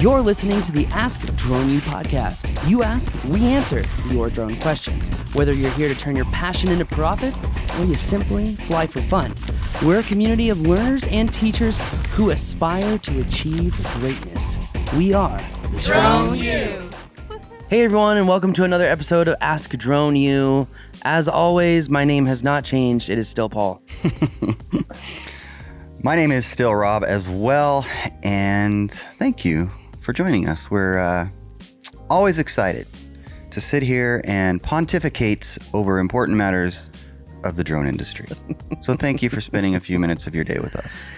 You're listening to the Ask Drone U podcast. You ask, we answer your drone questions. Whether you're here to turn your passion into profit or you simply fly for fun, we're a community of learners and teachers who aspire to achieve greatness. We are Drone U. Hey everyone, and welcome to another episode of Ask Drone U. As always, my name has not changed. It is still Paul. My name is still Rob as well, and thank you for joining us. We're always excited to sit here and pontificate over important matters of the drone industry. So thank you for spending a few minutes of your day with us.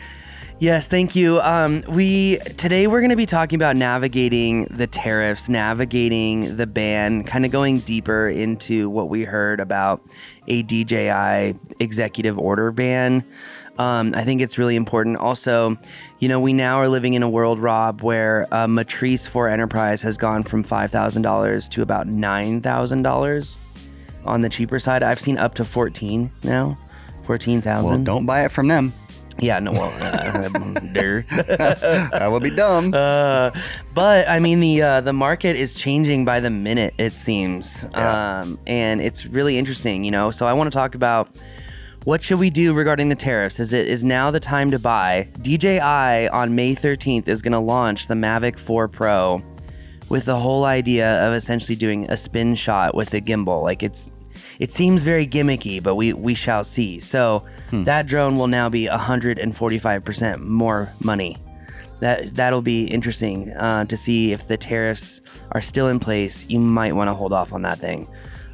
Yes, thank you. Today we're going to be talking about navigating the tariffs, navigating the ban, kind of going deeper into what we heard about a DJI executive order ban. I think it's really important. Also, you know, we now are living in a world, Rob, where a Matrice 4 Enterprise has gone from $5,000 to about $9,000 on the cheaper side. I've seen up to 14 now, 14,000. Well, don't buy it from them. Yeah, no, well, That would be dumb. But I mean, the market is changing by the minute, it seems. Yeah. And it's really interesting, you know. So I want to talk about what should we do regarding the tariffs? Is now the time to buy? DJI on May 13th is going to launch the Mavic 4 Pro with the whole idea of essentially doing a spin shot with the gimbal. Like it seems very gimmicky, but we shall see. So that drone will now be 145% more money. That'll be interesting to see if the tariffs are still in place. You might want to hold off on that thing.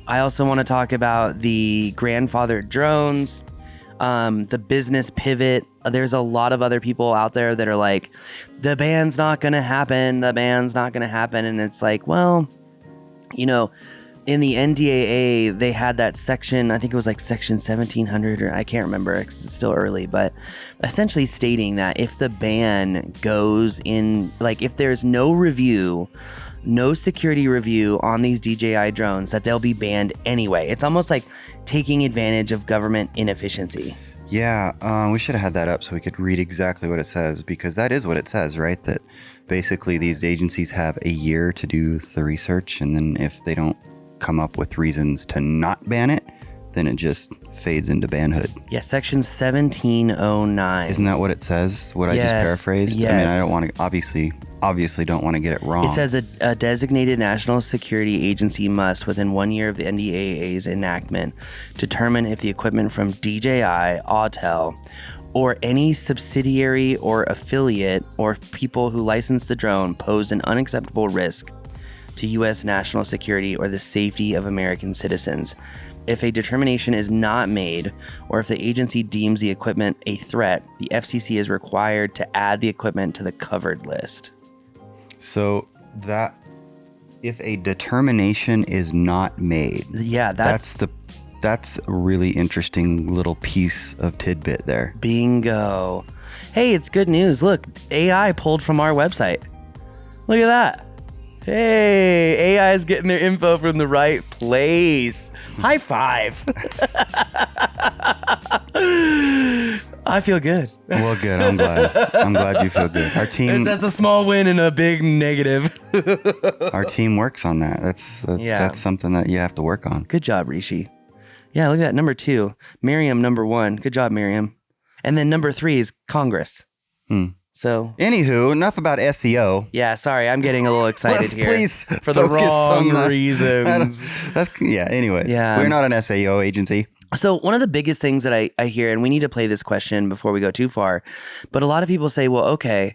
I also want to talk about the grandfathered drones, the business pivot. There's a lot of other people out there that are like, the ban's not going to happen. The ban's not going to happen. And it's like, well, you know, in the NDAA, they had that section, I think it was like section 1700, or I can't remember, it's still early, but essentially stating that if the ban goes in, like if there's no review, no security review on these DJI drones, that they'll be banned anyway. It's almost like taking advantage of government inefficiency. Yeah, we should have had that up so we could read exactly what it says, because that is what it says, right? That basically these agencies have a year to do the research, and then if they don't come up with reasons to not ban it, then it just fades into banhood. Yeah, section 1709. Isn't that what it says? What I just paraphrased? Yes. I mean, I don't want to, obviously don't want to get it wrong. It says a designated national security agency must, within 1 year of the NDAA's enactment, determine if the equipment from DJI, Autel, or any subsidiary or affiliate or people who license the drone pose an unacceptable risk to U.S. national security or the safety of American citizens. If a determination is not made, or if the agency deems the equipment a threat, the FCC is required to add the equipment to the covered list. So that if a determination is not made, yeah, that's a really interesting little piece of tidbit there. Bingo. Hey, it's good news. Look, AI pulled from our website. Look at that. Hey, AI is getting their info from the right place. High five. I feel good. Well, good. I'm glad you feel good. Our team. That's a small win and a big negative. Our team works on that. That's something that you have to work on. Good job, Rishi. Yeah, look at that. Number 2. Miriam, number 1. Good job, Miriam. And then number 3 is Congress. So, anywho, enough about SEO. Yeah, sorry, I'm getting a little excited here. Please for the wrong reasons. Anyways. Yeah. We're not an SEO agency. So one of the biggest things that I hear, and we need to play this question before we go too far, but a lot of people say, well, okay,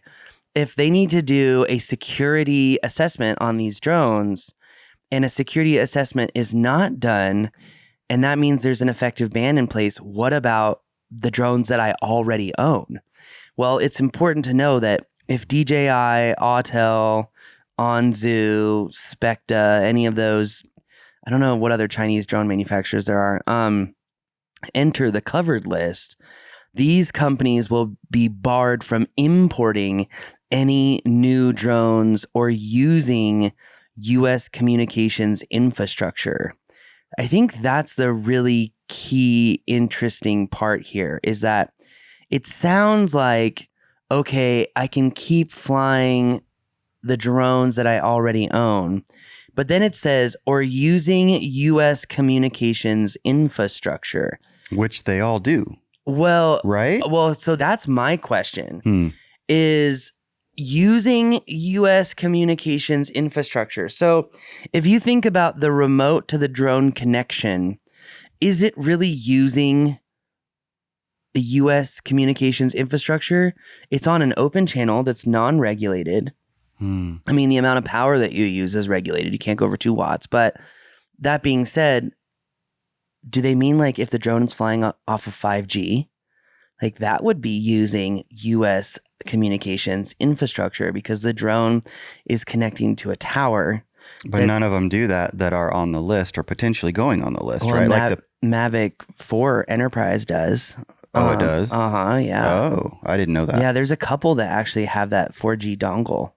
if they need to do a security assessment on these drones and a security assessment is not done, and that means there's an effective ban in place, what about the drones that I already own? Well, it's important to know that if DJI, Autel, Anzu, Specta, any of those, I don't know what other Chinese drone manufacturers there are, enter the covered list, these companies will be barred from importing any new drones or using U.S. communications infrastructure. I think that's the really key, interesting part here, is that it sounds like, okay, I can keep flying the drones that I already own. But then it says, or using U.S. communications infrastructure. Which they all do. Well, right? So that's my question is using U.S. communications infrastructure. So if you think about the remote to the drone connection, is it really using the U.S. communications infrastructure? It's on an open channel that's non-regulated. I mean, the amount of power that you use is regulated. You can't go over 2 watts. But that being said, do they mean like if the drone is flying off of 5G, like that would be using U.S. communications infrastructure because the drone is connecting to a tower. But none of them do that are on the list or potentially going on the list, right? Like the Mavic 4 Enterprise does. Oh, it does? Yeah. Oh, I didn't know that. Yeah, there's a couple that actually have that 4G dongle.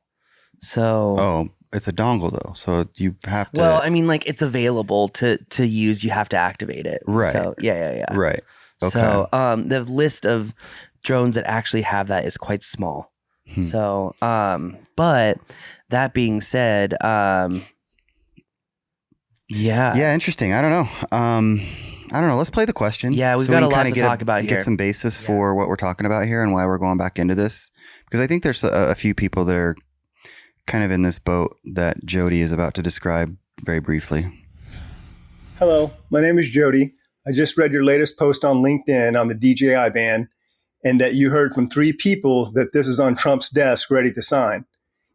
So. Oh, it's a dongle though, so you have to. Well, I mean, like it's available to use. You have to activate it. Right. So yeah. Right. Okay. So the list of drones that actually have that is quite small. So but that being said, yeah, interesting. I don't know. Let's play the question. Yeah, we've got a lot to talk about here. Get some basis for what we're talking about here and why we're going back into this, because I think there's a few people that are kind of in this boat that Jody is about to describe very briefly. Hello, my name is Jody. I just read your latest post on LinkedIn on the DJI ban, and that you heard from 3 people that this is on Trump's desk ready to sign.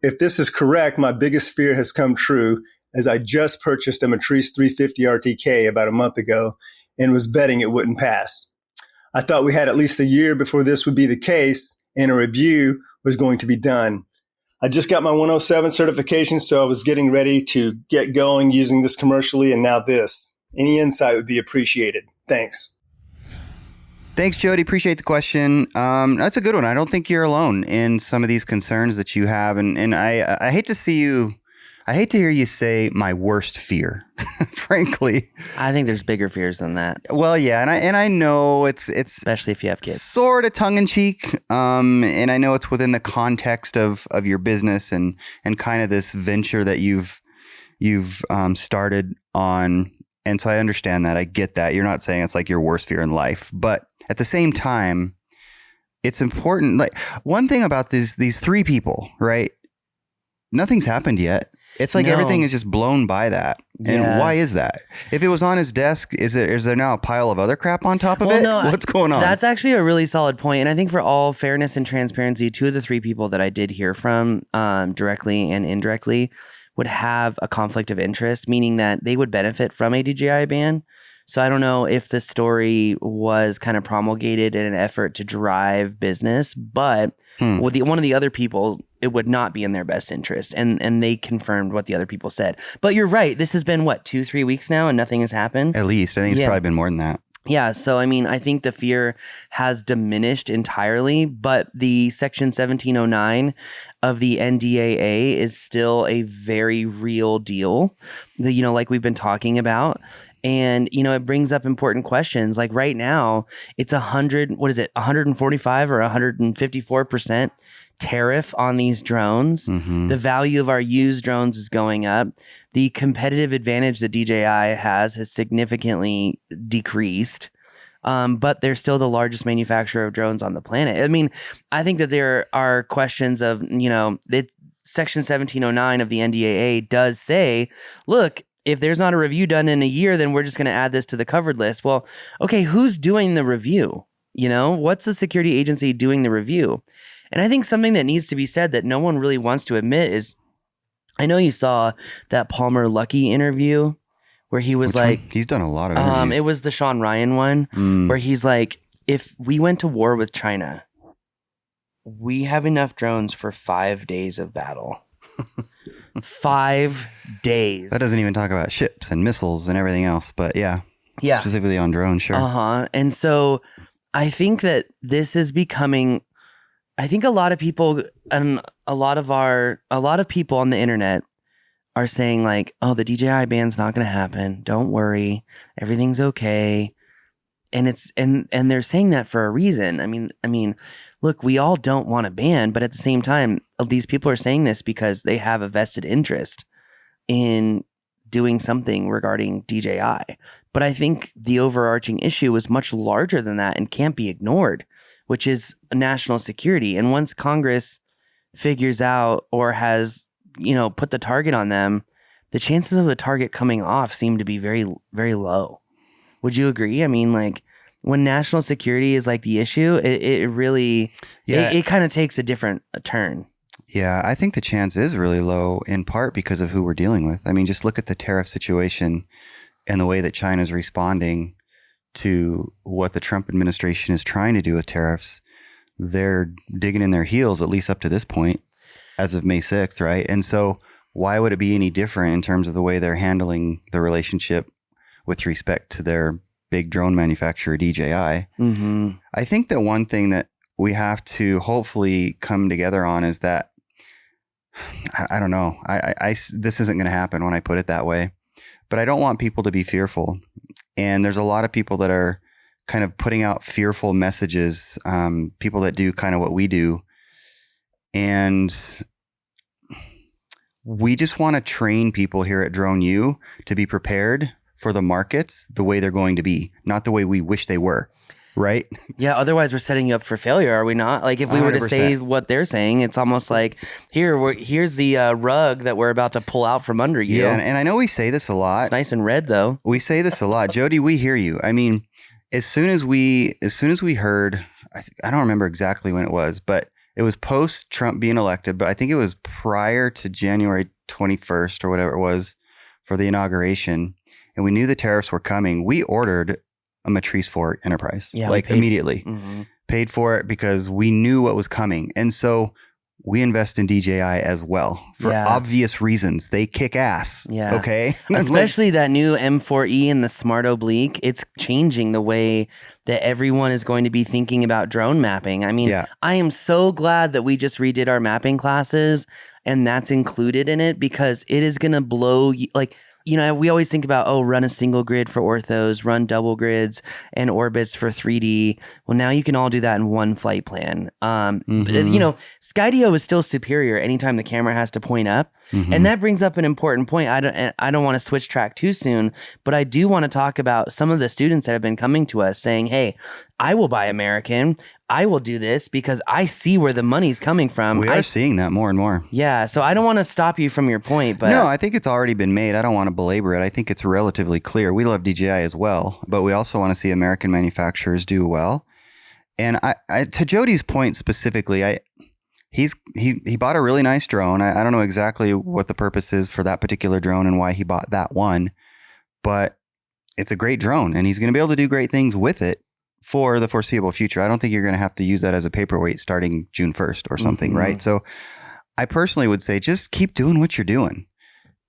If this is correct, my biggest fear has come true, as I just purchased a Matrice 350 RTK about a month ago and was betting it wouldn't pass. I thought we had at least a year before this would be the case and a review was going to be done. I just got my 107 certification, so I was getting ready to get going using this commercially, and now this. Any insight would be appreciated. Thanks. Thanks, Jody. Appreciate the question. That's a good one. I don't think you're alone in some of these concerns that you have, and I hate to hear you say my worst fear. Frankly, I think there's bigger fears than that. Well, yeah, and I know it's especially if you have kids, sort of tongue in cheek. And I know it's within the context of your business and kind of this venture that you've started on. And so I understand that. I get that. You're not saying it's like your worst fear in life, but at the same time, it's important. Like one thing about these 3 people, right? Nothing's happened yet. It's like everything is just blown by that. And why is that? If it was on his desk, is there now a pile of other crap on top of it? No, what's going on? That's actually a really solid point. And I think for all fairness and transparency, 2 of the 3 people that I did hear from directly and indirectly would have a conflict of interest, meaning that they would benefit from a DJI ban. So I don't know if the story was kind of promulgated in an effort to drive business, but with one of the other people, it would not be in their best interest. And they confirmed what the other people said. But you're right. This has been, 2-3 weeks now and nothing has happened? At least. I think it's probably been more than that. Yeah. So, I mean, I think the fear has diminished entirely, but the Section 1709 of the NDAA is still a very real deal, like we've been talking about. And, it brings up important questions. Like right now, it's 145 or 154% tariff on these drones. The value of our used drones is going up. The competitive advantage that DJI has significantly decreased. But they're still the largest manufacturer of drones on the planet. I mean, I think that there are questions of, Section 1709 of the NDAA does say, look, if there's not a review done in a year, then we're just going to add this to the covered list. Well, okay, who's doing the review? What's the security agency doing the review? And I think something that needs to be said that no one really wants to admit is, I know you saw that Palmer Luckey interview where he was he's done a lot of interviews. It was the Sean Ryan one where he's like, if we went to war with China, we have enough drones for 5 days of battle. 5 days. That doesn't even talk about ships and missiles and everything else, but yeah. Specifically on drones, sure. And so I think that this is becoming, I think a lot of people and a lot of people on the internet are saying like, oh, the DJI ban's not going to happen. Don't worry. Everything's okay. and they're saying that for a reason. I mean, look, we all don't want to ban, but at the same time, these people are saying this because they have a vested interest in doing something regarding DJI. But I think the overarching issue is much larger than that and can't be ignored, which is national security. And once Congress figures out or has, put the target on them, the chances of the target coming off seem to be very, very low. Would you agree? I mean, like, when national security is like the issue, it really, it kind of takes a turn. Yeah, I think the chance is really low, in part because of who we're dealing with. I mean, just look at the tariff situation and the way that China's responding to what the Trump administration is trying to do with tariffs. They're digging in their heels, at least up to this point, as of May 6th, right? And so why would it be any different in terms of the way they're handling the relationship with respect to their big drone manufacturer, DJI? Mm-hmm. I think that one thing that we have to hopefully come together on is that, I don't know, this isn't going to happen when I put it that way, but I don't want people to be fearful. And there's a lot of people that are kind of putting out fearful messages, people that do kind of what we do. And we just want to train people here at Drone U to be prepared for the markets the way they're going to be, not the way we wish they were. Right? Yeah. Otherwise, we're setting you up for failure, are we not? Like, if we were to 100%. say what they're saying, it's almost like, here's the rug that we're about to pull out from under you. Yeah, and I know we say this a lot. It's nice and red, though. We say this a lot, Jody. We hear you. I mean, as soon as we heard, I don't remember exactly when it was, but it was post Trump being elected. But I think it was prior to January 21st or whatever it was for the inauguration, and we knew the tariffs were coming. We ordered a Matrice 4 Enterprise, immediately. Mm-hmm. Paid for it because we knew what was coming. And so we invest in DJI as well for obvious reasons. They kick ass. Yeah. Okay. Especially that new M4E and the Smart Oblique. It's changing the way that everyone is going to be thinking about drone mapping. I mean, I am so glad that we just redid our mapping classes and that's included in it, because it is going to blow we always think about, run a single grid for orthos, run double grids and orbits for 3D. Well, now you can all do that in one flight plan. Skydio is still superior anytime the camera has to point up. Mm-hmm. And that brings up an important point. I don't want to switch track too soon, but I do want to talk about some of the students that have been coming to us saying, hey, I will buy American. I will do this because I see where the money's coming from. We are seeing that more and more. Yeah. So I don't want to stop you from your point, but no, I think it's already been made. I don't want to belabor it. I think it's relatively clear. We love DJI as well, but we also want to see American manufacturers do well. And I to Jody's point specifically, he bought a really nice drone. I don't know exactly what the purpose is for that particular drone and why he bought that one, but it's a great drone and he's going to be able to do great things with it for the foreseeable future. I don't think you're going to have to use that as a paperweight starting June 1st or something, right? So I personally would say just keep doing what you're doing.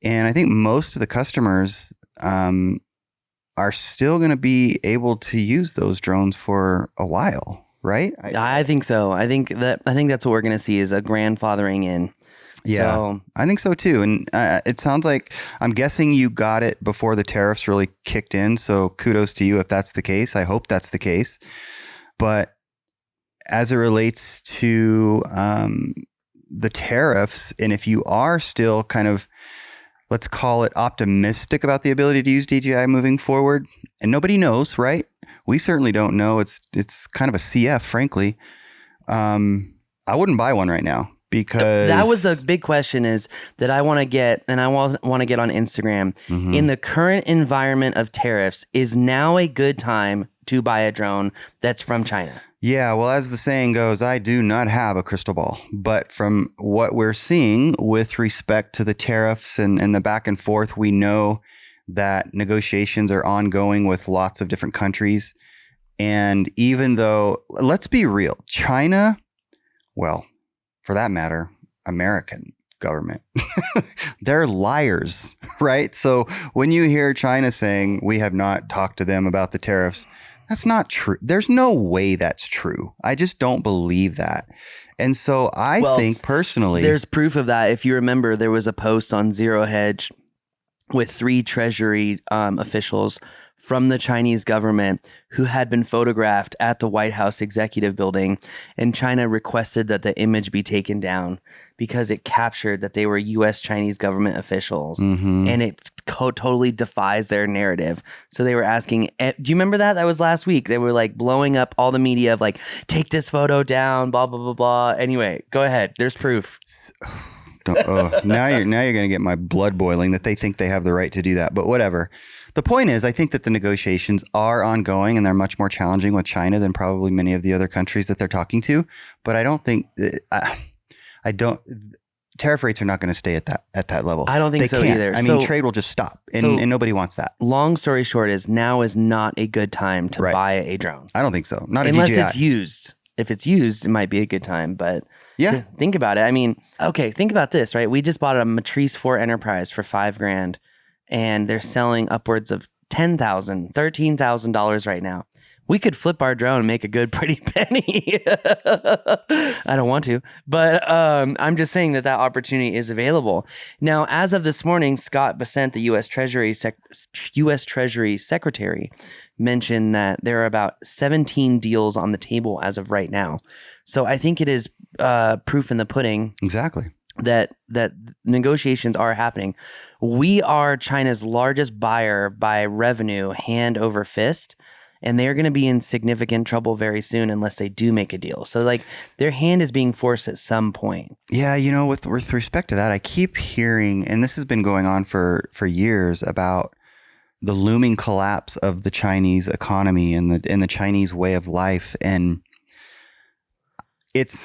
And I think most of the customers are still going to be able to use those drones for a while, right? I think so. I think that's what we're going to see is a grandfathering in. Yeah, so, I think so too. And it sounds like, I'm guessing you got it before the tariffs really kicked in. So kudos to you if that's the case. I hope that's the case. But as it relates to the tariffs, and if you are still kind of, let's call it optimistic about the ability to use DJI moving forward, and nobody knows, right? We certainly don't know. It's kind of a CF, frankly. I wouldn't buy one right now. Because that was the big question is that I want to get, and I want to get on Instagram. Mm-hmm. In the current environment of tariffs, is now a good time to buy a drone that's from China? Yeah, well, as the saying goes, I do not have a crystal ball. But from what we're seeing with respect to the tariffs and the back and forth, we know that negotiations are ongoing with lots of different countries. And even though, let's be real, China, well, for that matter, American government, they're liars, right? So when you hear China saying we have not talked to them about the tariffs, that's not true. There's no way that's true. I just don't believe that. And so I think personally, there's proof of that. If you remember, there was a post on Zero Hedge with 3 Treasury officials from the Chinese government who had been photographed at the White House executive building, and China requested that the image be taken down because it captured that they were U.S. Chinese government officials, and it totally defies their narrative. So they were asking, do you remember that? That was last week. They were like blowing up all the media of like, take this photo down, blah, blah, blah, blah. Anyway, go ahead. There's proof. Now you're going to get my blood boiling that they think they have the right to do that, but whatever. The point is, I think that the negotiations are ongoing and they're much more challenging with China than probably many of the other countries that they're talking to. But I don't think tariff rates are not going to stay at that level. I don't think so either. I mean, trade will just stop, and nobody wants that. Long story short is now is not a good time to buy a drone. I don't think so. Not unless a DJI. it's used. If it's used, it might be a good time. But yeah, think about it. I mean, okay, think about this, right? We just bought a Matrice 4 Enterprise for $5,000, and they're selling upwards of $10,000, $13,000 right now. We could flip our drone and make a good pretty penny. I don't want to, but I'm just saying that opportunity is available. Now, as of this morning, Scott Bessent, the U.S. Treasury Secretary, mentioned that there are about 17 deals on the table as of right now. So I think it is proof in the pudding. Exactly. That negotiations are happening. We are China's largest buyer by revenue, hand over fist. And they're going to be in significant trouble very soon unless they do make a deal. So, like, their hand is being forced at some point. Yeah, with respect to that, I keep hearing, and this has been going on for years, about the looming collapse of the Chinese economy and the Chinese way of life, and it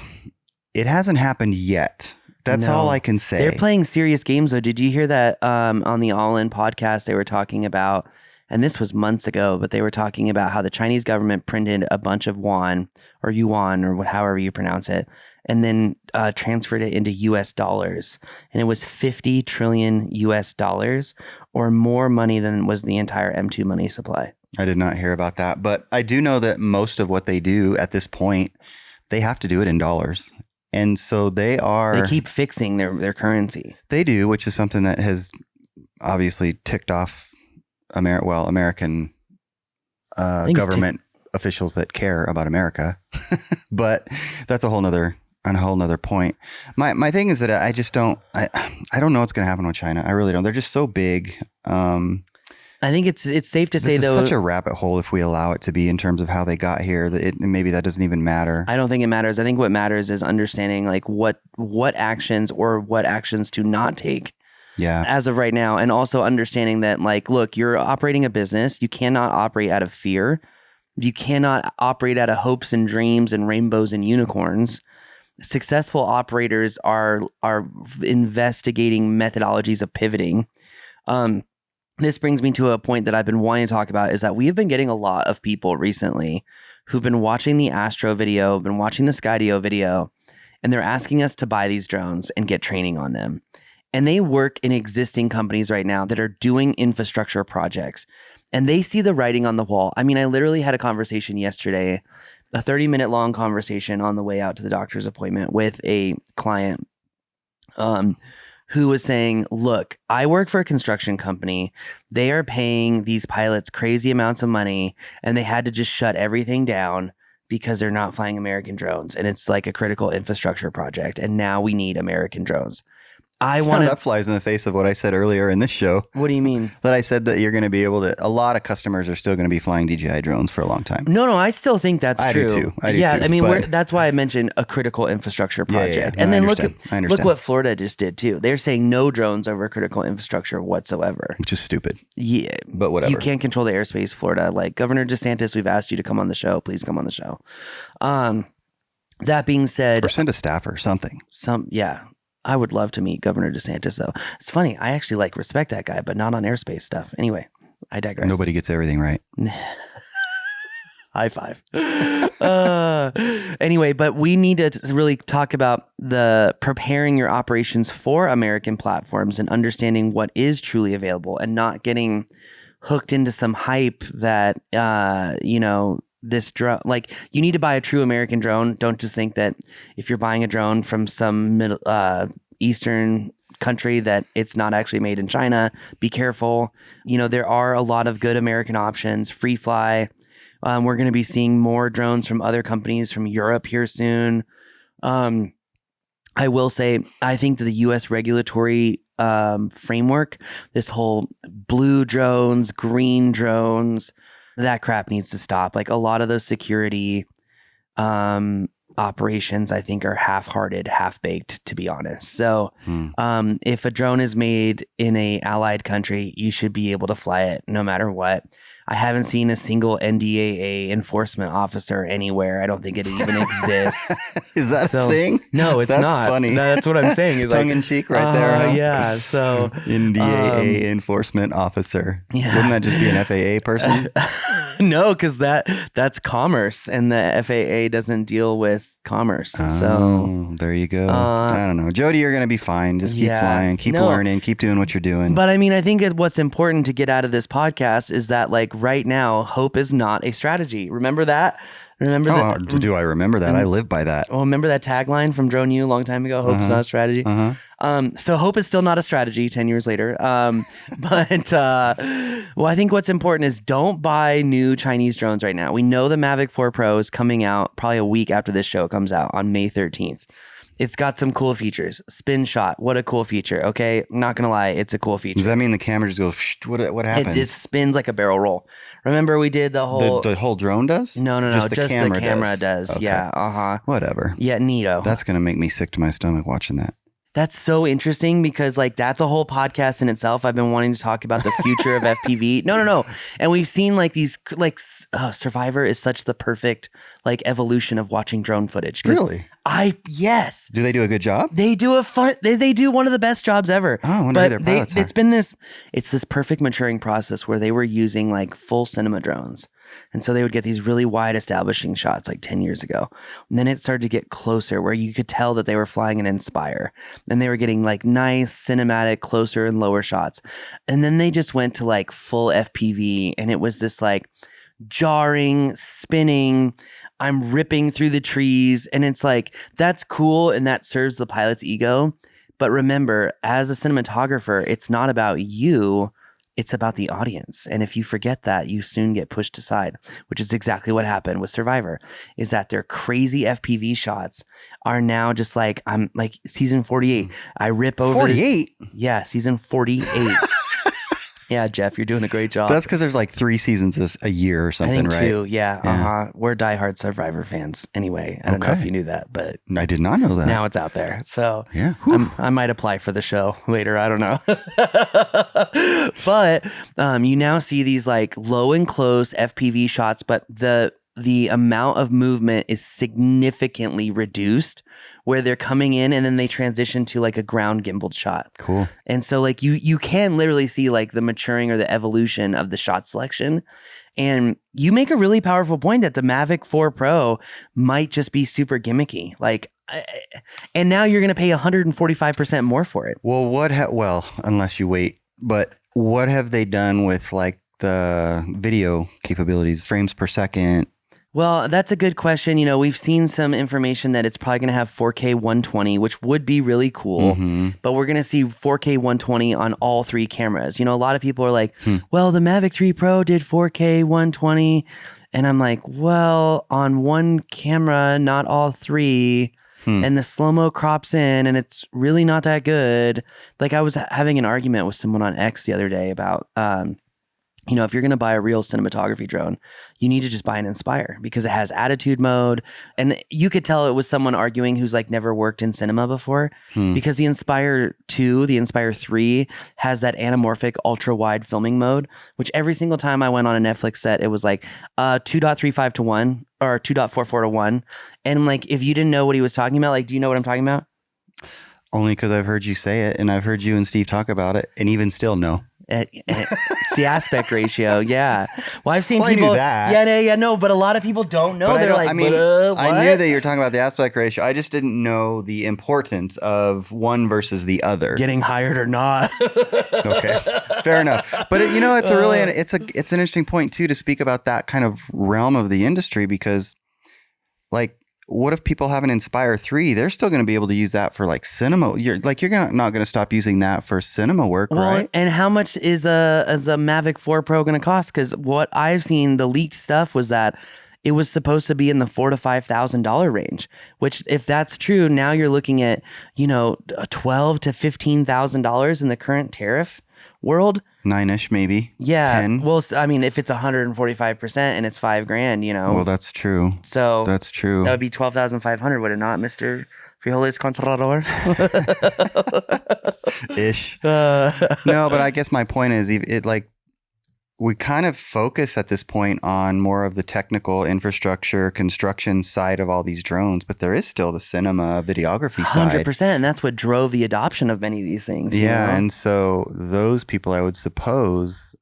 hasn't happened yet. That's all I can say. They're playing serious games, though. Did you hear that on the All In podcast? They were talking about. And this was months ago, but they were talking about how the Chinese government printed a bunch of yuan or however you pronounce it, and then transferred it into US dollars. And it was 50 trillion US dollars, or more money than was the entire M2 money supply. I did not hear about that, but I do know that most of what they do at this point, they have to do it in dollars. And so they keep fixing their currency. They do, which is something that has obviously ticked off American government officials that care about America, but that's a whole nother point. My thing is that I just don't know what's going to happen with China. I really don't. They're just so big. I think it's safe to say, though, such a rabbit hole if we allow it to be in terms of how they got here. That maybe that doesn't even matter. I don't think it matters. I think what matters is understanding like what actions to not take. Yeah. As of right now, and also understanding that, like, look, you're operating a business. You cannot operate out of fear. You cannot operate out of hopes and dreams and rainbows and unicorns. Successful operators are investigating methodologies of pivoting. This brings me to a point that I've been wanting to talk about, is that we have been getting a lot of people recently who've been watching the Astro video, been watching the Skydio video, and they're asking us to buy these drones and get training on them. And they work in existing companies right now that are doing infrastructure projects, and they see the writing on the wall. I mean, I literally had a conversation yesterday, a 30-minute long conversation on the way out to the doctor's appointment with a client who was saying, look, I work for a construction company. They are paying these pilots crazy amounts of money, and they had to just shut everything down because they're not flying American drones. And it's like a critical infrastructure project. And now we need American drones. That flies in the face of what I said earlier in this show. What do you mean? That I said that you're going to be able to, a lot of customers are still going to be flying DJI drones for a long time. No, I still think that's true. I do too. I mean, that's why I mentioned a critical infrastructure project. Yeah. And then look what Florida just did too. They're saying no drones over critical infrastructure whatsoever. Which is stupid. Yeah. But whatever. You can't control the airspace, Florida. Like, Governor DeSantis, we've asked you to come on the show. Please come on the show. That being said. Or send a staffer or something. I would love to meet Governor DeSantis, though. It's funny. I actually respect that guy, but not on airspace stuff. Anyway, I digress. Nobody gets everything right. High five. Anyway, but we need to really talk about the preparing your operations for American platforms and understanding what is truly available and not getting hooked into some hype that, this drone, like, you need to buy a true American drone. Don't just think that if you're buying a drone from some Eastern country that it's not actually made in China. Be careful. There are a lot of good American options. Free Fly. We're going to be seeing more drones from other companies from Europe here soon. I will say, I think that the U.S. regulatory framework, this whole blue drones, green drones, that crap needs to stop. Like a lot of those security operations, I think, are half-hearted, half-baked, to be honest. So if a drone is made in a allied country, you should be able to fly it no matter what. I haven't seen a single NDAA enforcement officer anywhere. I don't think it even exists. Is that a thing? No, it's That's not. Funny. That's what I'm saying. Is Tongue in cheek right there. Huh? Yeah. So NDAA enforcement officer. Yeah. Wouldn't that just be an FAA person? No, because that's commerce, and the FAA doesn't deal with commerce. So there you go. I don't know, Jody, you're gonna be fine. Just keep flying, keep learning, keep doing what you're doing. But I mean, I think what's important to get out of this podcast is that, like, right now, hope is not a strategy. Remember that? That? Do I remember that? I live by that. Well, remember that tagline from Drone U a long time ago? Hope is not a strategy. So hope is still not a strategy 10 years later. But I think what's important is don't buy new Chinese drones right now. We know the Mavic 4 Pro is coming out probably a week after this show comes out on May 13th. It's got some cool features. Spin shot. What a cool feature. Okay. I'm not going to lie. It's a cool feature. Does that mean the camera just goes, what happens? It just spins like a barrel roll. Remember we did the whole... The whole drone does? No. Just the camera does. Okay. Yeah. Whatever. Yeah, neato. That's going to make me sick to my stomach watching that. That's so interesting because, like, that's a whole podcast in itself. I've been wanting to talk about the future of FPV. No. And we've seen like these, like, Survivor is such the perfect, like, evolution of watching drone footage. Really? Yes. Do they do a good job? They do they do one of the best jobs ever. Oh, I wonder who their pilots are. It's this perfect maturing process where they were using, like, full cinema drones. And so they would get these really wide establishing shots like 10 years ago. And then it started to get closer where you could tell that they were flying an Inspire. And they were getting, like, nice cinematic closer and lower shots. And then they just went to, like, full FPV. And it was this, like, jarring, spinning, I'm ripping through the trees. And it's like, that's cool. And that serves the pilot's ego. But remember, as a cinematographer, it's not about you. It's about the audience. And if you forget that, you soon get pushed aside, which is exactly what happened with Survivor, is that their crazy FPV shots are now just like, I'm like season 48. I rip over 48? Yeah, season 48. Yeah, Jeff, you're doing a great job. That's because there's like 3 seasons a year or something, I think right? 2, yeah. We're diehard Survivor fans anyway. I don't know if you knew that, but I did not know that. Now it's out there. So yeah, I might apply for the show later. I don't know. But you now see these, like, low and close FPV shots, but the amount of movement is significantly reduced where they're coming in and then they transition to, like, a ground gimbaled shot. Cool. And so, like, you can literally see, like, the maturing or the evolution of the shot selection. And you make a really powerful point that the Mavic 4 Pro might just be super gimmicky. Like, and now you're going to pay 145% more for it. Well, unless you wait, but what have they done with, like, the video capabilities, frames per second? Well, that's a good question. You know, we've seen some information that it's probably going to have 4K 120, which would be really cool. Mm-hmm. But we're going to see 4K 120 on all 3 cameras. You know, a lot of people are like, well, the Mavic 3 Pro did 4K 120. And I'm like, well, on one camera, not all 3. And the slow-mo crops in and it's really not that good. Like, I was having an argument with someone on X the other day about, you know, if you're going to buy a real cinematography drone, you need to just buy an Inspire because it has attitude mode. And you could tell it was someone arguing who's, like, never worked in cinema before because the Inspire 2, the Inspire 3 has that anamorphic ultra wide filming mode, which every single time I went on a Netflix set, it was like 2.35 to 1 or 2.44 to 1. And, like, if you didn't know what he was talking about, like, do you know what I'm talking about? Only because I've heard you say it and I've heard you and Steve talk about it, and even still, no. It's the aspect ratio. Yeah. Well, I've seen people. I knew that. Yeah, no, but a lot of people don't know. They're like, I mean, I knew that you were talking about the aspect ratio. I just didn't know the importance of one versus the other. Getting hired or not. Okay, fair enough. But you know, it's a really it's an interesting point too to speak about that kind of realm of the industry because, like, what if people have an Inspire 3? They're still going to be able to use that for like cinema. You're not going to stop using that for cinema work, right? And how much is a Mavic 4 Pro going to cost? Because what I've seen, the leaked stuff was that it was supposed to be in the $4,000 to $5,000 range. Which, if that's true, now you're looking at $12,000 to $15,000 in the current tariff world. 9-ish, maybe. Yeah. 10. Well, I mean, if it's 145% and it's $5,000, Well, that's true. So that's true. That would be 12,500, would it not, Mr. Frijoles Contralor? Ish. No, but I guess my point is we kind of focus at this point on more of the technical infrastructure construction side of all these drones, but there is still the cinema videography side. 100%. And that's what drove the adoption of many of these things. Yeah. And so those people, I would suppose,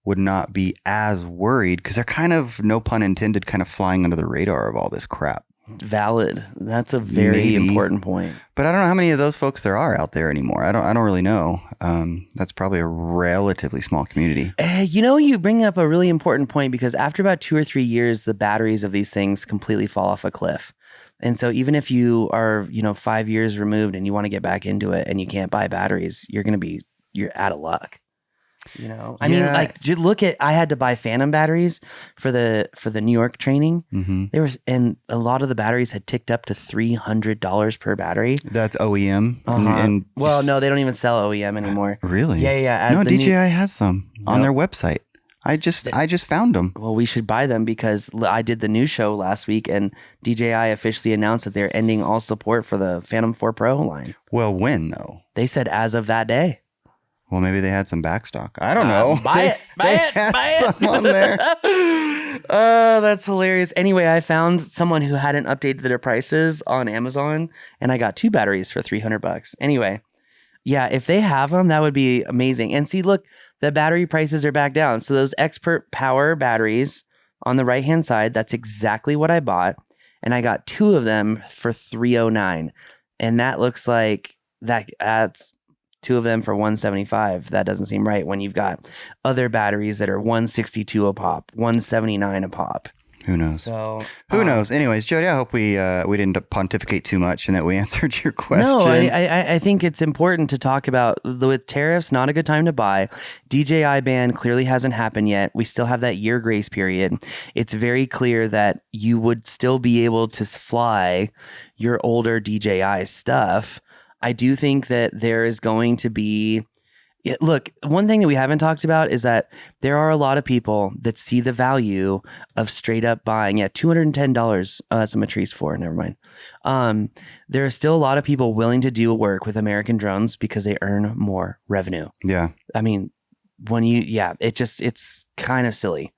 would not be as worried because they're kind of, no pun intended, kind of flying under the radar of all this crap. Valid. That's a very important point. But I don't know how many of those folks there are out there anymore. I don't really know. That's probably a relatively small community. You bring up a really important point because after about 2 or 3 years, the batteries of these things completely fall off a cliff. And so even if you are, 5 years removed and you want to get back into it and you can't buy batteries, you're out of luck. I mean, look at, I had to buy Phantom batteries for the New York training. Mm-hmm. And a lot of the batteries had ticked up to $300 per battery. That's OEM. And well, no, they don't even sell OEM anymore. Really? Yeah. No, DJI has some on their website. I just found them. Well, we should buy them because I did the news show last week and DJI officially announced that they're ending all support for the Phantom 4 Pro line. Well, when though? They said as of that day. Well, maybe they had some backstock. I don't know. Buy it. Some on there. Oh, that's hilarious. Anyway, I found someone who hadn't updated their prices on Amazon, and I got 2 batteries for $300. Anyway, yeah, if they have them, that would be amazing. And see, look, the battery prices are back down. So those Expert Power batteries on the right-hand side, that's exactly what I bought, and I got 2 of them for $309, and that looks like that's 2 of them for $175. That doesn't seem right when you've got other batteries that are $162 a pop, $179 a pop. Who knows? So who knows? Anyways, Jody, I hope we didn't pontificate too much and that we answered your question. No, I think it's important to talk about with tariffs. Not a good time to buy. DJI ban clearly hasn't happened yet. We still have that year grace period. It's very clear that you would still be able to fly your older DJI stuff. I do think that there is going to be, look, one thing that we haven't talked about is that there are a lot of people that see the value of straight up buying. Yeah, $210. That's a Matrice 4. Never mind. There are still a lot of people willing to do work with American drones because they earn more revenue. Yeah. I mean, it's kind of silly.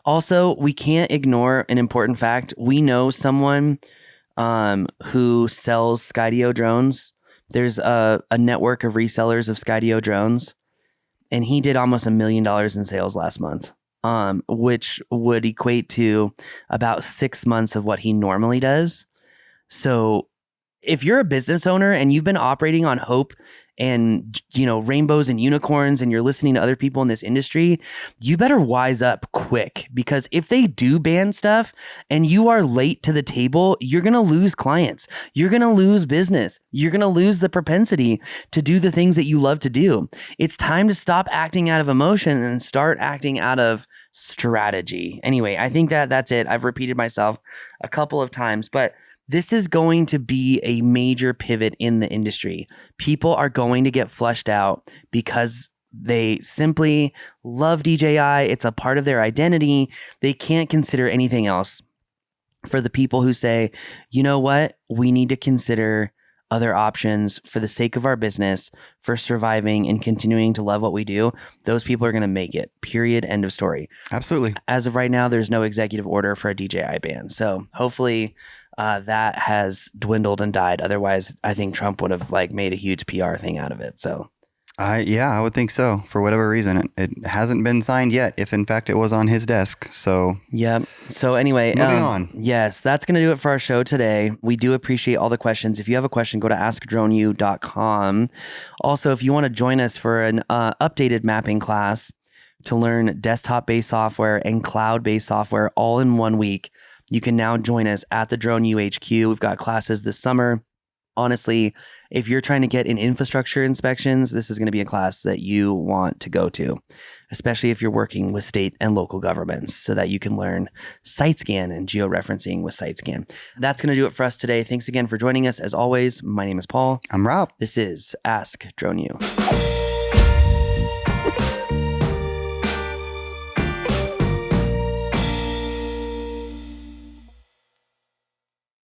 Also, we can't ignore an important fact. We know someone who sells Skydio drones. There's a network of resellers of Skydio drones, and he did almost $1 million in sales last month, which would equate to about 6 months of what he normally does. So if you're a business owner and you've been operating on hope and, rainbows and unicorns and you're listening to other people in this industry, you better wise up quick, because if they do ban stuff and you are late to the table, you're going to lose clients. You're going to lose business. You're going to lose the propensity to do the things that you love to do. It's time to stop acting out of emotion and start acting out of strategy. Anyway, I think that's it. I've repeated myself a couple of times, but this is going to be a major pivot in the industry. People are going to get flushed out because they simply love DJI. It's a part of their identity. They can't consider anything else. For the people who say, you know what, we need to consider other options for the sake of our business, for surviving and continuing to love what we do, those people are going to make it. Period. End of story. Absolutely. As of right now, there's no executive order for a DJI ban. So hopefully that has dwindled and died. Otherwise, I think Trump would have made a huge PR thing out of it. So I would think so. For whatever reason, it hasn't been signed yet, if in fact it was on his desk. So yeah. So anyway, moving on. Yes, that's going to do it for our show today. We do appreciate all the questions. If you have a question, go to askdroneu.com. Also, if you want to join us for an updated mapping class to learn desktop-based software and cloud-based software all in 1 week, You can now join us at the Drone UHQ. We've got classes this summer. Honestly, if you're trying to get in infrastructure inspections, this is going to be a class that you want to go to, especially if you're working with state and local governments so that you can learn site scan and georeferencing with site scan. That's going to do it for us today. Thanks again for joining us. As always, my name is Paul. I'm Rob. This is Ask Drone U.